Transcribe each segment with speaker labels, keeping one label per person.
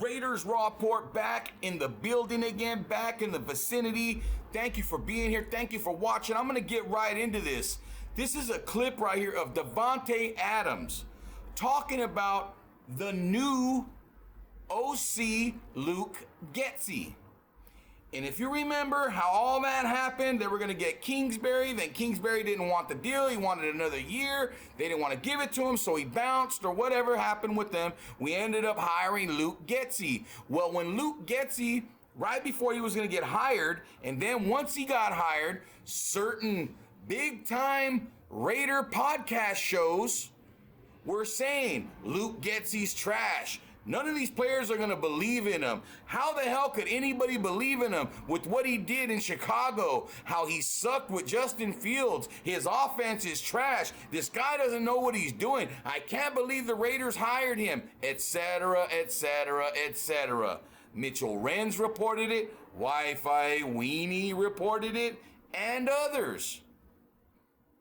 Speaker 1: Raiders Raw Report back in the building again, back in the vicinity. Thank you for being here. Thank you for watching. I'm going to get right into this. This is a clip right here of Davante Adams talking about the new OC Luke Getsy. And if you remember how all that happened, they were going to get Kingsbury. Then Kingsbury didn't want the deal. He wanted another year. They didn't want to give it to him, so he bounced or whatever happened with them. We ended up hiring Luke Getsy. Well, when Luke Getsy, right before he was going to get hired, and then once he got hired, certain big-time Raider podcast shows were saying Luke Getsy's trash. None of these players are going to believe in him. How the hell could anybody believe in him with what he did in Chicago? How he sucked with Justin Fields. His offense is trash. This guy doesn't know what he's doing. I can't believe the Raiders hired him, etc., etc., etc. Mitchell Renz reported it. Wi-Fi Weenie reported it. And others.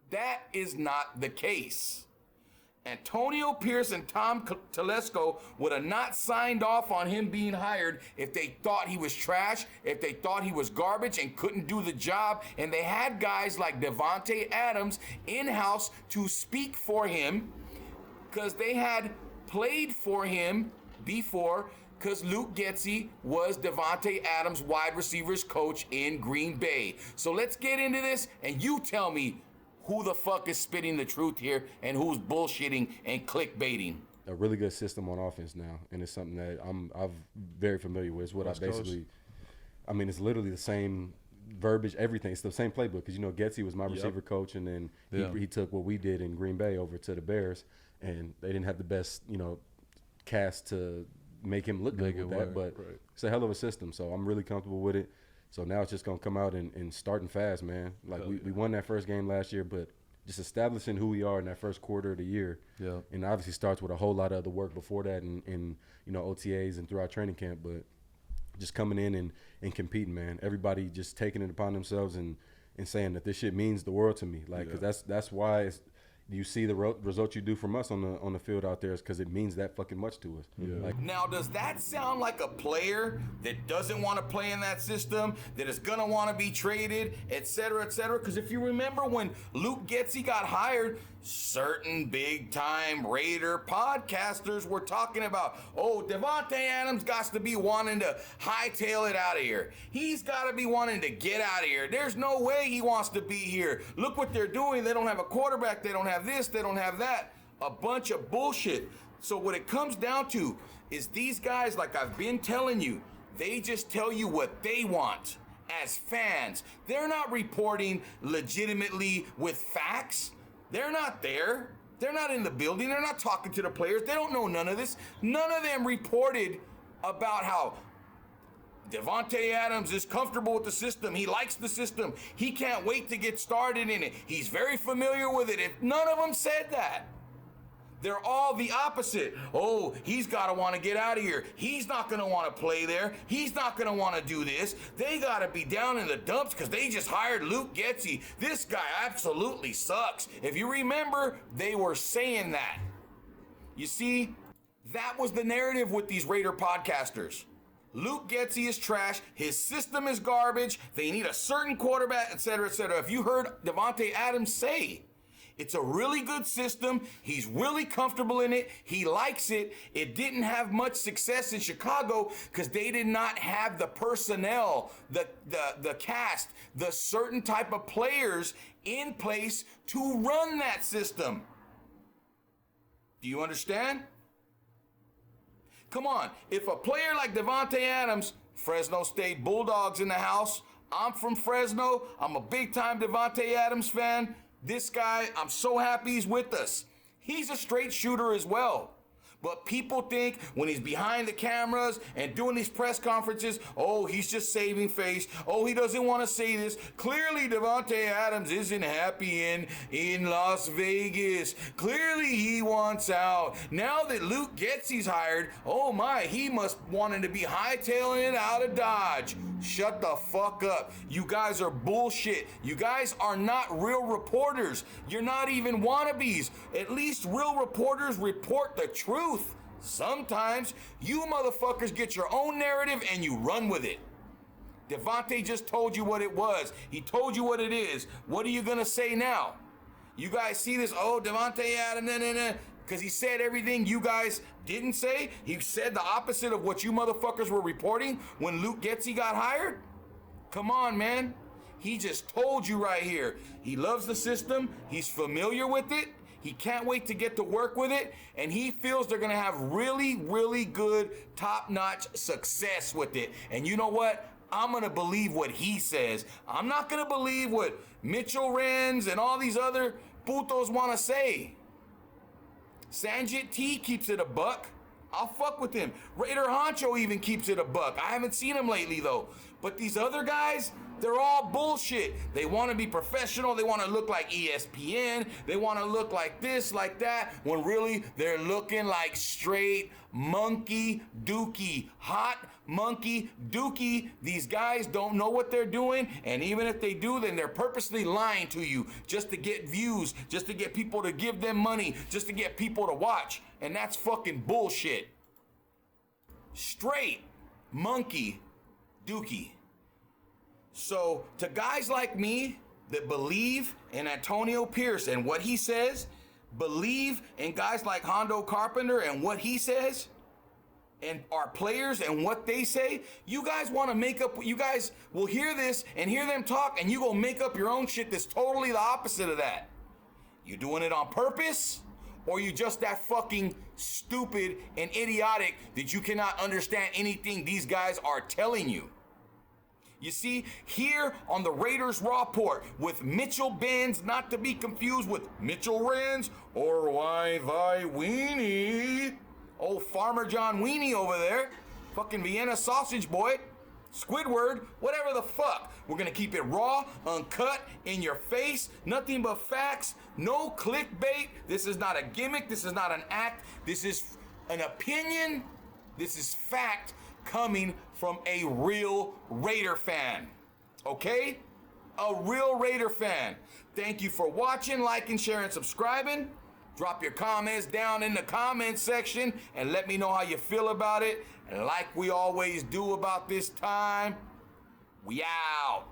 Speaker 1: That is not the case. Antonio Pierce and Tom Telesco would have not signed off on him being hired if they thought he was trash, if they thought he was garbage and couldn't do the job. And they had guys like Davante Adams in-house to speak for him because they had played for him before, because Luke Getsy was Davante Adams' wide receivers coach in Green Bay. So let's get into this and you tell me who the fuck is spitting the truth here and who's bullshitting and clickbaiting.
Speaker 2: A really good system on offense now, and it's something that I'm very familiar with. It's what I basically, I mean, it's literally the same verbiage, everything. It's the same playbook because, you know, Getsy was my receiver coach, and then he took what we did in Green Bay over to the Bears, and they didn't have the best, you know, cast to make him look good with that, but it's a hell of a system, so I'm really comfortable with it. So now it's just going to come out and starting fast, man. Like, we won that first game last year, but just establishing who we are in that first quarter of the year. Yeah. And obviously starts with a whole lot of other work before that in you know, OTAs and throughout training camp. But just coming in and competing, man. Everybody just taking it upon themselves and saying that this shit means the world to me. Like, because that's why you see the results you do from us on the field out there is because it means that fucking much to us. Yeah. Like,
Speaker 1: now, does that sound like a player that doesn't want to play in that system, that is going to want to be traded, et cetera, et cetera? Because if you remember when Luke Getsy got hired, certain big-time Raider podcasters were talking about, oh, Davante Adams got to be wanting to hightail it out of here. He's got to be wanting to get out of here. There's no way he wants to be here. Look what they're doing. They don't have a quarterback. They don't have this, they don't have that. A bunch of bullshit. So what it comes down to is these guys, like I've been telling you, they just tell you what they want as fans. They're not reporting legitimately with facts. They're not there. They're not in the building. They're not talking to the players. They don't know none of this. None of them reported about how Davante Adams is comfortable with the system. He likes the system. He can't wait to get started in it. He's very familiar with it. None of them said that. They're all the opposite. Oh, he's got to want to get out of here. He's not going to want to play there. He's not going to want to do this. They got to be down in the dumps because they just hired Luke Getsy. This guy absolutely sucks. If you remember, they were saying that. You see, that was the narrative with these Raider podcasters. Luke Getsy is trash. His system is garbage. They need a certain quarterback, et cetera, et cetera. If you heard Davante Adams say, it's a really good system. He's really comfortable in it. He likes it. It didn't have much success in Chicago because they did not have the personnel, the cast, the certain type of players in place to run that system. Do you understand? Come on, if a player like Davante Adams, Fresno State Bulldogs in the house, I'm from Fresno, I'm a big-time Davante Adams fan. This guy, I'm so happy he's with us. He's a straight shooter as well. But people think when he's behind the cameras and doing these press conferences, oh, he's just saving face. Oh, he doesn't want to say this. Clearly, Davante Adams isn't happy in Las Vegas. Clearly, he wants out. Now that Luke Getsy's hired, oh my, he must wanting to be hightailing it out of Dodge. Shut the fuck up. You guys are bullshit. You guys are not real reporters. You're not even wannabes. At least real reporters report the truth. Sometimes you motherfuckers get your own narrative and you run with it. Davante just told you what it was. He told you what it is. What are you gonna say now? You guys see this? Oh, Davante Adams, because he said everything you guys didn't say. He said the opposite of what you motherfuckers were reporting when Luke Getsy got hired. Come on, man. He just told you right here. He loves the system. He's familiar with it. He can't wait to get to work with it. And he feels they're going to have really, really good, top-notch success with it. And you know what? I'm going to believe what he says. I'm not going to believe what Mitchell Renz and all these other putos want to say. Sanjit T keeps it a buck. I'll fuck with him. Raider Honcho even keeps it a buck. I haven't seen him lately, though. But these other guys, they're all bullshit. They want to be professional. They want to look like ESPN. They want to look like this, like that, when really they're looking like straight monkey dookie. Hot monkey dookie. These guys don't know what they're doing, and even if they do, then they're purposely lying to you just to get views, just to get people to give them money, just to get people to watch. And that's fucking bullshit. Straight monkey dookie. So to guys like me that believe in Antonio Pierce and what he says, believe in guys like Hondo Carpenter and what he says, and our players and what they say, you guys want to make up, you guys will hear this and hear them talk, and you go make up your own shit that's totally the opposite of that. You doing it on purpose, or you just that fucking stupid and idiotic that you cannot understand anything these guys are telling you? You see, here on the Raiders Raw Report with Mitchell Benz, not to be confused with Mitchell Renz or why thy weenie. Old Farmer John Weenie over there. Fucking Vienna sausage boy. Squidward, whatever the fuck. We're gonna keep it raw, uncut, in your face, nothing but facts, no clickbait. This is not a gimmick, this is not an act, this is an opinion, this is fact coming from a real Raider fan. Okay? A real Raider fan. Thank you for watching, liking, sharing, subscribing. Drop your comments down in the comment section and let me know how you feel about it. And like we always do about this time, we out.